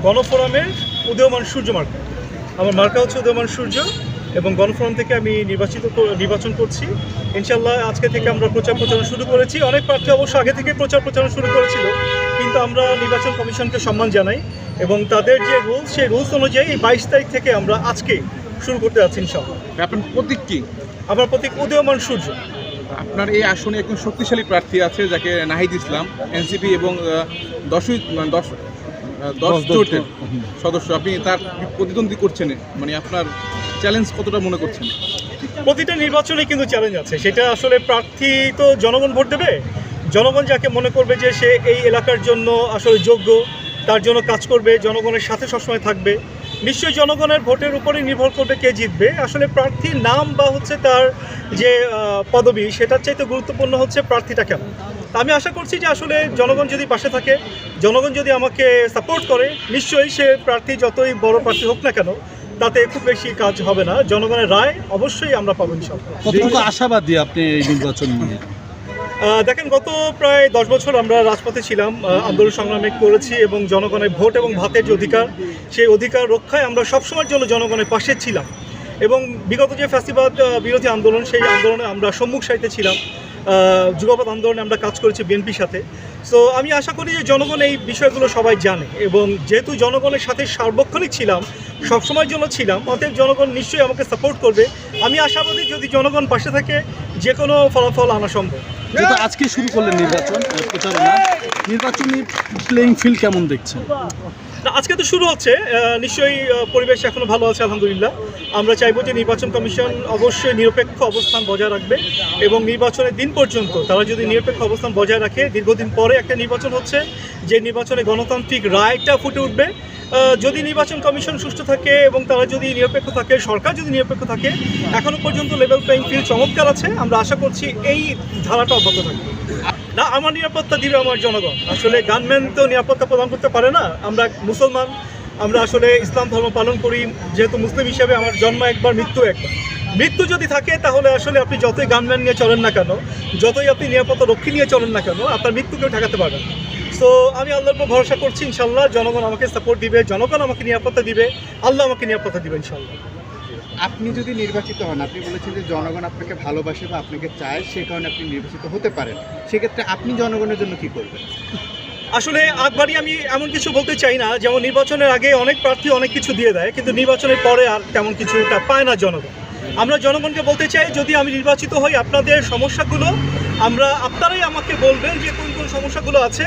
গণফোরামের উদীয়মান সূর্য মার্কা। আমার মার্কা হচ্ছে উদীয়মান সূর্য এবং গণফোরাম থেকে আমি নির্বাচন করছি। ইনশাল্লাহ আজকে থেকে আমরা প্রচারণা শুরু করেছি। অনেক প্রার্থী অবশ্য আগে থেকে প্রচারণা শুরু করেছিল, কিন্তু আমরা নির্বাচন কমিশনকে সম্মান জানাই এবং তাদের যে রুলস সেই রুলস অনুযায়ী 22 তারিখ থেকে আমরা আজকে শুরু করতে যাচ্ছি ইনশাল্লাহ। আপনার প্রতীক কি? আমার প্রতীক উদীয়মান সূর্য। আপনার এই আসনে একজন শক্তিশালী প্রার্থী আছে যাকে নাহিদ ইসলাম, এনসিপি এবং 10 জোটের সদস্য। আপনি তার প্রতিদ্বন্দ্বী করছেন, মানে আপনার চ্যালেঞ্জ কতটা মনে করছেন? প্রতিটা নির্বাচনে কিন্তু চ্যালেঞ্জ আছে, সেটা আসলে প্রার্থী তো জনগণ ভোট দেবে। জনগণ যাকে মনে করবে যে সে এই এলাকার জন্য আসলে যোগ্য, তার জন্য কাজ করবে, জনগণের সাথে সবসময় থাকবে, নিশ্চয়ই জনগণের ভোটের উপরেই নির্ভর করবে কে জিতবে। আসলে প্রার্থীর নাম বা হচ্ছে তার যে পদবি, সেটার চাইতে গুরুত্বপূর্ণ হচ্ছে প্রার্থীটা কেমন। আমি আশা করছি যে আসলে জনগণ যদি পাশে থাকে, জনগণ যদি আমাকে সাপোর্ট করে, নিশ্চয়ই সে প্রার্থী যতই বড় প্রার্থী হোক না কেন, তাতে খুব বেশি কাজ হবে না। জনগণের রায় অবশ্যই আমরা পাবো ইনশাআল্লাহ। কতটুকু আশাবাদী আপনি এই নির্বাচন নিয়ে? দেখেন, গত প্রায় 10 বছর আমরা রাজপথে ছিলাম, আন্দোলন সংগ্রামে করেছি এবং জনগণের ভোট এবং ভাতের যে অধিকার, সেই অধিকার রক্ষায় আমরা সবসময়ের জন্য জনগণের পাশে ছিলাম। এবং বিগত যে ফ্যাসিবাদ বিরোধী আন্দোলন, সেই আন্দোলনে আমরা সম্মুখ সারিতে ছিলাম। যুগপৎ আন্দোলনে আমরা কাজ করেছি বিএনপির সাথে। সো আমি আশা করি যে জনগণ এই বিষয়গুলো সবাই জানে এবং যেহেতু জনগণের সাথে সার্বক্ষণিক ছিলাম, সবসময়ের জন্য ছিলাম, অতএব জনগণ নিশ্চয়ই আমাকে সাপোর্ট করবে। আমি আশাবাদী যদি জনগণ পাশে থাকে, যে কোনো ফলাফল আনা সম্ভব। যেহেতু আজকে শুরু করলেন নির্বাচন প্রচারণা, নির্বাচনী প্লেইং ফিল্ড কেমন দেখছেন? আজকে তো শুরু হচ্ছে, নিশ্চয়ই পরিবেশ এখনো ভালো আছে আলহামদুলিল্লাহ। আমরা চাইবো যে নির্বাচন কমিশন অবশ্যই নিরপেক্ষ অবস্থান বজায় রাখবে এবং নির্বাচনের দিন পর্যন্ত তারা যদি নিরপেক্ষ অবস্থান বজায় রাখে, দীর্ঘদিন পরে একটা নির্বাচন হচ্ছে, যে নির্বাচনে গণতান্ত্রিক রায়টা ফুটে উঠবে। যদি নির্বাচন কমিশন সুষ্ঠু থাকে এবং তারা যদি নিরপেক্ষ থাকে, সরকার যদি নিরপেক্ষ থাকে, এখনো পর্যন্ত লেভেল প্লেইং ফিল্ড চমৎকার আছে। আমরা আশা করছি এই ধারাটা অব্যাহত থাকবে। না, আমার নিরাপত্তা দিবে আমার জনগণ। আসলে গানম্যান তো নিরাপত্তা প্রদান করতে পারে না। আমরা মুসলমান, আমরা আসলে ইসলাম ধর্ম পালন করি। যেহেতু মুসলিম হিসেবে আমার জন্ম একবার, মৃত্যু একবার। মৃত্যু যদি থাকে তাহলে আসলে আপনি যতই গানম্যান নিয়ে চলেন না কেন, যতই আপনি নিরাপত্তা রক্ষী নিয়ে চলেন না কেন, আপনার মৃত্যু কেউ ঠেকাতে পারবেন না। সো আমি আল্লাহর উপর ভরসা করছি, ইনশাল্লাহ জনগণ আমাকে সাপোর্ট দিবে, জনগণ আমাকে নিরাপত্তা দিবে, আল্লাহ আমাকে নিরাপত্তা দিবে ইনশাল্লাহ। আপনি যদি নির্বাচিত হন, আপনি বলেছেন যে জনগণ আপনাকে ভালোবাসে বা আপনাকে চায়, সে কারণে আপনি নির্বাচিত হতে পারেন, সেক্ষেত্রে আপনি জনগণের জন্য কি করবেন? আসলে আগবারই আমি এমন কিছু বলতে চাই না। যেমন নির্বাচনের আগে অনেক প্রার্থী অনেক কিছু দিয়ে দেয়, কিন্তু নির্বাচনের পরে আর তেমন কিছুটা পায় না জনগণ। আমরা জনগণকে বলতে চাই, যদি আমি নির্বাচিত হই, আপনাদের সমস্যাগুলো আপনারাই আমাকে বলবেন যে কোন কোন সমস্যাগুলো আছে।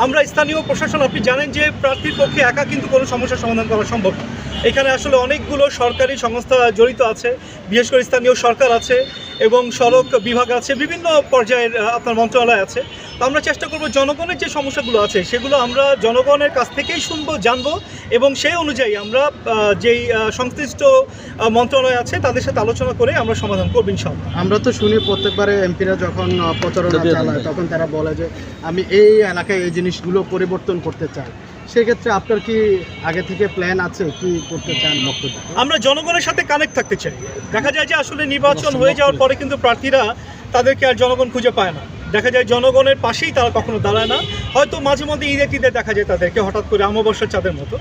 আমরা স্থানীয় প্রশাসন, আপনি জানেন যে প্রার্থীর পক্ষে একা কিন্তু কোনো সমস্যার সমাধান করা সম্ভব না। এখানে আসলে অনেকগুলো সরকারি সংস্থা জড়িত আছে, বিশেষ করে স্থানীয় সরকার আছে এবং সড়ক বিভাগ আছে, বিভিন্ন পর্যায়ের আপনার মন্ত্রণালয় আছে। তো আমরা চেষ্টা করব জনগণের যে সমস্যাগুলো আছে সেগুলো আমরা জনগণের কাছ থেকেই শুনবো, জানবো এবং সেই অনুযায়ী আমরা যেই সংশ্লিষ্ট মন্ত্রণালয় আছে তাদের সাথে আলোচনা করে আমরা সমাধান করবো ইনশাআল্লাহ। আমরা তো শুনি প্রত্যেকবারে এমপিরা যখন প্রচারণা চালায় তখন তারা বলে যে আমি এই এলাকায় এই জিনিসগুলো পরিবর্তন করতে চাই। সেক্ষেত্রে আপনার কি আগে থেকে প্ল্যান আছে, কি করতে চান বক্তব্য? আমরা জনগণের সাথে কানেক্ট থাকতে চাই। দেখা যায় যে আসলে নির্বাচন হয়ে যাওয়ার পরে কিন্তু প্রার্থীরা তাদেরকে আর জনগণ খুঁজে পায় না। দেখা যায় জনগণের পাশেই তারা কখনো দাঁড়ায় না। হয়তো মাঝে মধ্যে ঈদে দেখা যায় তাদেরকে হঠাৎ করে অমাবস্যার চাঁদের মতো,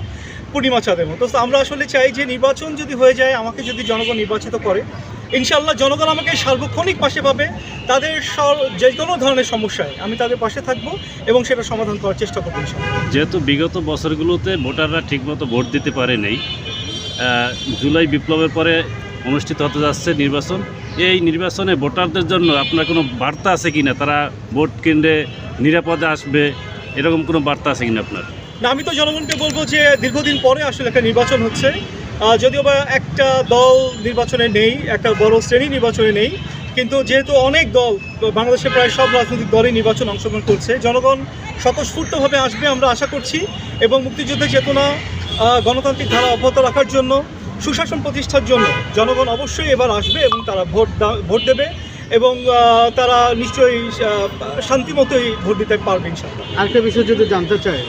পূর্ণিমা চাঁদের মতো। তো আমরা আসলে চাই যে নির্বাচন যদি হয়ে যায়, আমাকে যদি জনগণ নির্বাচিত করে, ইনশাআল্লাহ জনগণ আমাকে সার্বক্ষণিক পাশে পাবে। তাদের যে কোনো ধরনের সমস্যায় আমি তাদের পাশে থাকবো এবং সেটা সমাধান করার চেষ্টা করবো ইনশাআল্লাহ। যেহেতু বিগত বছরগুলোতে ভোটাররা ঠিকমতো ভোট দিতে পারে নেই, জুলাই বিপ্লবের পরে অনুষ্ঠিত হতে যাচ্ছে নির্বাচন। এই নির্বাচনে ভোটারদের জন্য আপনার কোনো বার্তা আছে কি না? তারা ভোট কেন্দ্রে নিরাপদে আসবে, এরকম কোনো বার্তা আছে কিনা আপনার? না, আমি তো জনগণকে বলবো যে দীর্ঘদিন পরে আসলে একটা নির্বাচন হচ্ছে। যদিও বা একটা দল নির্বাচনে নেই, একটা বড় শ্রেণী নির্বাচনে নেই, কিন্তু যেহেতু অনেক দল, বাংলাদেশের প্রায় সব রাজনৈতিক দলই নির্বাচন অংশগ্রহণ করছে, জনগণ স্বতঃস্ফূর্তভাবে আসবে আমরা আশা করছি। এবং মুক্তিযুদ্ধের চেতনা, গণতান্ত্রিক ধারা অব্যাহত রাখার জন্য, সুশাসন প্রতিষ্ঠার জন্য জনগণ অবশ্যই এবার আসবে এবং তারা ভোট দেবে এবং তারা নিশ্চয়ই শান্তিমতোই ভোট দিতে পারবে ইনশাআল্লাহ। আরেকটা বিষয় যদি জানতে চাই,